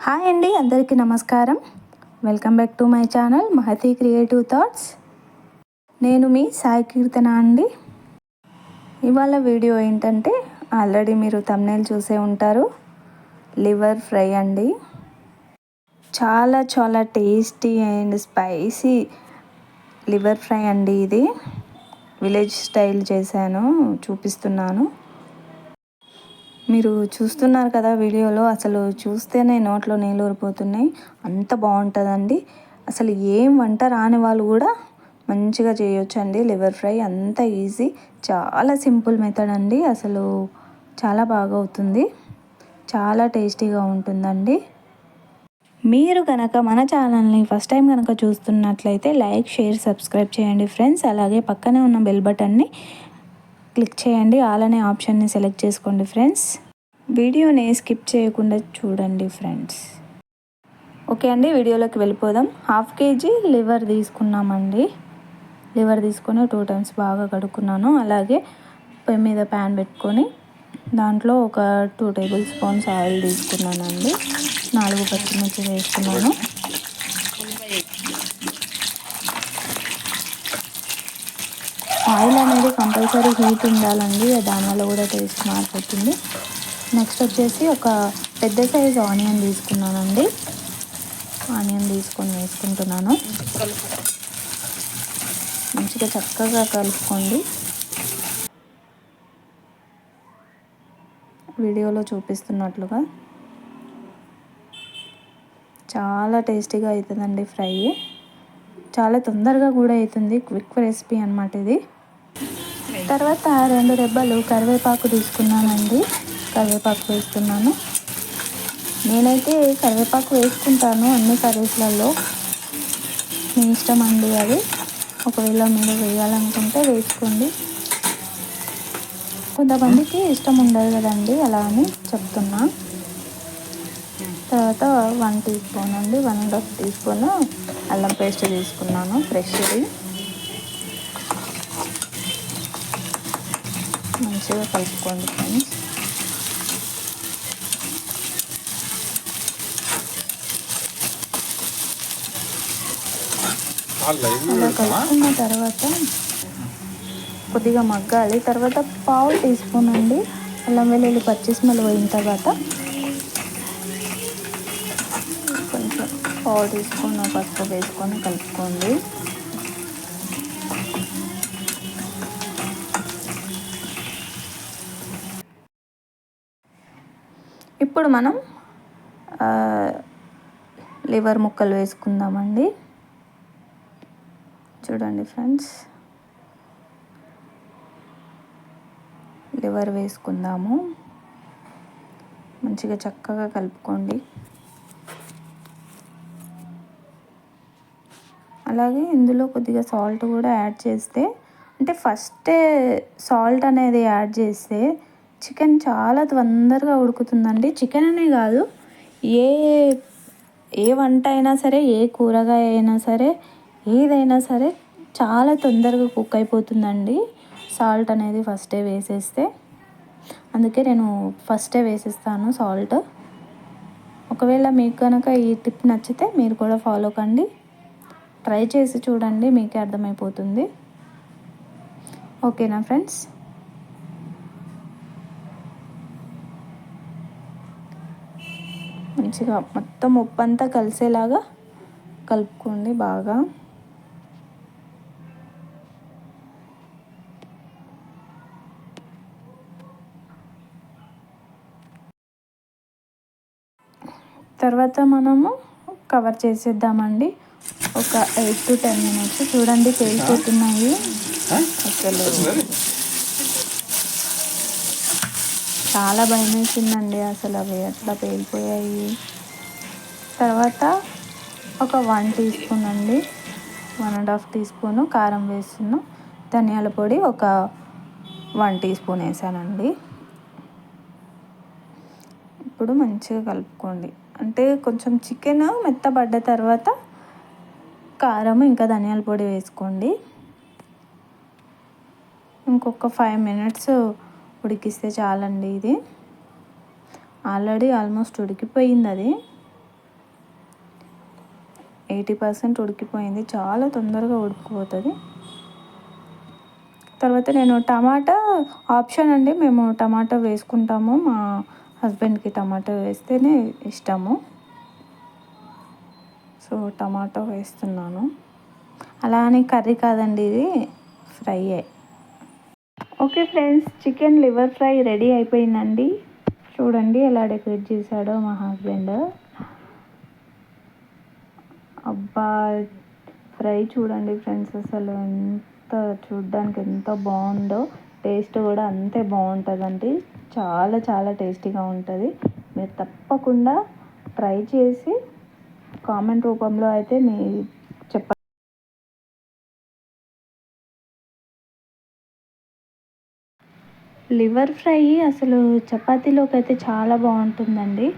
Hi అండి, అందరికీ నమస్కారం. Welcome back to my channel Mahathi creative thoughts. నేను మీ సాయి కీర్తన అండి. ఇవాళ వీడియో ఏంటంటే ఆల్రెడీ మీరు థంబ్నెయిల్ చూసే ఉంటారు, లివర్ ఫ్రై అండి. చాలా చాలా tasty and spicy liver fry అండి. ఇది విలేజ్ స్టైల్ చేశాను, చూపిస్తున్నాను. మీరు చూస్తున్నారు కదా వీడియోలో, అసలు చూస్తేనే నోట్లో నీళ్ళు ఊరిపోతున్నాయి. అంత బాగుంటుందండి. అసలు ఏం వంట రాని వాళ్ళు కూడా మంచిగా చేయొచ్చండి లివర్ ఫ్రై. అంత ఈజీ, చాలా సింపుల్ మెథడ్ అండి. అసలు చాలా బాగా అవుతుంది, చాలా టేస్టీగా ఉంటుందండి. మీరు కనుక మన ఛానల్ని ఫస్ట్ టైం కనుక చూస్తున్నట్లయితే లైక్, షేర్, సబ్స్క్రైబ్ చేయండి ఫ్రెండ్స్. అలాగే పక్కనే ఉన్న బెల్ బటన్ని క్లిక్ చేయండి, ఆల్ అనే ఆప్షన్ని సెలెక్ట్ చేసుకోండి ఫ్రెండ్స్. వీడియోని స్కిప్ చేయకుండా చూడండి ఫ్రెండ్స్. ఓకే అండి, వీడియోలోకి వెళ్ళిపోదాం. 1/2 kg లివర్ తీసుకున్నామండి. లివర్ తీసుకొని 2 times బాగా కడుక్కున్నాను. అలాగే పొయ్యి మీద ప్యాన్ పెట్టుకొని దాంట్లో ఒక 2 tablespoons ఆయిల్ తీసుకున్నానండి. 4 పచ్చిమిర్చి వేసుకున్నాను. ఆయిల్ అనేది కంపల్సరీ హీట్ ఉండాలండి, దానివల్ల కూడా టేస్ట్ మారిపోతుంది. నెక్స్ట్ వచ్చేసి ఒక పెద్ద సైజు ఆనియన్ తీసుకున్నానండి. ఆనియన్ తీసుకొని వేసుకుంటున్నాను. మంచిగా చక్కగా కలుపుకోండి. వీడియోలో చూపిస్తున్నట్లుగా చాలా టేస్టీగా అవుతుందండి ఫ్రై. చాలా తొందరగా కూడా అవుతుంది, క్విక్ రెసిపీ అన్నమాట ఇది. తర్వాత 2 రెబ్బలు కరివేపాకు తీసుకున్నానండి. కరివేపాకు వేస్తున్నాను. నేనైతే కరివేపాకు వేసుకుంటాను అన్ని కర్రీస్లలో, మీ ఇష్టం అండి అది. ఒకవేళ మీరు వేయాలనుకుంటే వేసుకోండి. కొంతమందికి ఇష్టం ఉండదు కదండి, అలా అని చెప్తున్నా. తర్వాత 1 teaspoon అండి, 1.5 teaspoon అల్లం పేస్ట్ తీసుకున్నాను, ఫ్రెష్ది. మంచిగా కలుపుకోండి ఫ్రెండ్స్. అలా కలుపుకున్న తర్వాత కొద్దిగా మగ్గాలి. తర్వాత 1/2 teaspoon అండి అల్లం వెల్లుల్లి పచ్చి స్మెల్ పోయిన తర్వాత కొంచెం 1/2 teaspoon పసుపు వేసుకొని కలుపుకోండి. ఇప్పుడు మనం లివర్ ముక్కలు వేసుకుందామండి. చూడండి ఫ్రెండ్స్, లివర్ వేసుకుందాము. మంచిగా చక్కగా కలుపుకోండి. అలాగే ఇందులో కొద్దిగా సాల్ట్ కూడా యాడ్ చేస్తే, అంటే ఫస్టే సాల్ట్ అనేది యాడ్ చేస్తే చికెన్ చాలా తొందరగా ఉడుకుతుందండి. చికెన్ అనే కాదు, ఏ వంట అయినా సరే, ఏ కూరగాయ అయినా సరే, ఏదైనా సరే చాలా తొందరగా కుక్ అయిపోతుందండి సాల్ట్ అనేది ఫస్టే వేసేస్తే. అందుకే నేను ఫస్టే వేసేస్తాను సాల్ట్. ఒకవేళ మీకు కనుక ఈ టిప్ నచ్చితే మీరు కూడా ఫాలో కండి, ట్రై చేసి చూడండి, మీకే అర్థమైపోతుంది. ఓకేనా ఫ్రెండ్స్? మంచిగా మొత్తం ఉప్పు అంతా కలిసేలాగా కలుపుకోండి బాగా. తర్వాత మనము కవర్ చేసేద్దామండి. ఒక 8 to 10 minutes. చూడండి పేలిపోతున్నాయి అసలు. చాలా భయం వేసిందండి అసలు, అవి అట్లా పేలిపోయాయి. తర్వాత ఒక 1 teaspoon అండి, 1.5 teaspoon కారం వేస్తున్నాం. ధనియాల పొడి ఒక 1 teaspoon వేసానండి. ఇప్పుడు మంచిగా కలుపుకోండి. అంటే కొంచెం చికెన్ మెత్తబడ్డ తర్వాత కారం ఇంకా ధనియాల పొడి వేసుకోండి. ఇంకొక 5 minutes ఉడికిస్తే చాలండి. ఇది ఆల్రెడీ ఆల్మోస్ట్ ఉడికిపోయింది అది. 80% ఉడికిపోయింది. చాలా తొందరగా ఉడికిపోతుంది. తర్వాత నేను టమాటా ఆప్షన్ అండి, మేము టమాటా వేసుకుంటాము. మా హస్బెండ్కి టమాటా వేస్తేనే ఇష్టము. సో టమాటా వేస్తున్నాను. అలా అని కర్రీ కాదండి, ఇది ఫ్రైయే. Okay friends, chicken liver fry ready అయిపోయిందండి. చూడండి ఎలా డెకరేట్ చేశాడో మా హస్బెండ్. అబ్బా, ఫ్రై చూడండి ఫ్రెండ్స్, అసలు ఎంత చూడ్డానికి ఎంత బాగుందో, టేస్ట్ కూడా అంతే బాగుంటుందండి. చాలా చాలా టేస్టీగా ఉంటుంది. మీరు తప్పకుండా ట్రై చేసి కామెంట్ రూపంలో అయితే మీ చెప్పండి. లివర్ ఫ్రై అసలు చపాతీలోకి అయితే చాలా బాగుంటుందండి.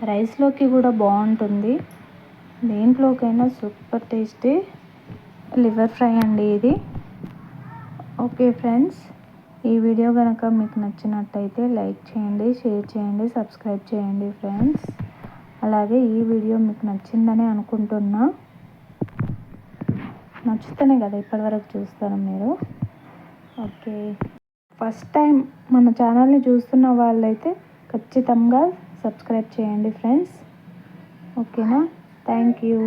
రైస్లోకి కూడా బాగుంటుంది. దేంట్లోకైనా సూపర్ టేస్టీ లివర్ ఫ్రై అండి ఇది. ఓకే ఫ్రెండ్స్, ఈ వీడియో కనుక మీకు నచ్చినట్టయితే లైక్ చేయండి, షేర్ చేయండి, సబ్స్క్రైబ్ చేయండి ఫ్రెండ్స్. అలాగే ఈ వీడియో మీకు నచ్చిందని అనుకుంటున్నా. నచ్చుతేనే కదా ఇప్పటివరకు చూస్తారు మీరు. ఓకే, ఫస్ట్ టైం మన ఛానల్ని చూస్తున్న వాళ్ళైతే ఖచ్చితంగా సబ్స్క్రైబ్ చేయండి ఫ్రెండ్స్. ఓకేనా? Thank you.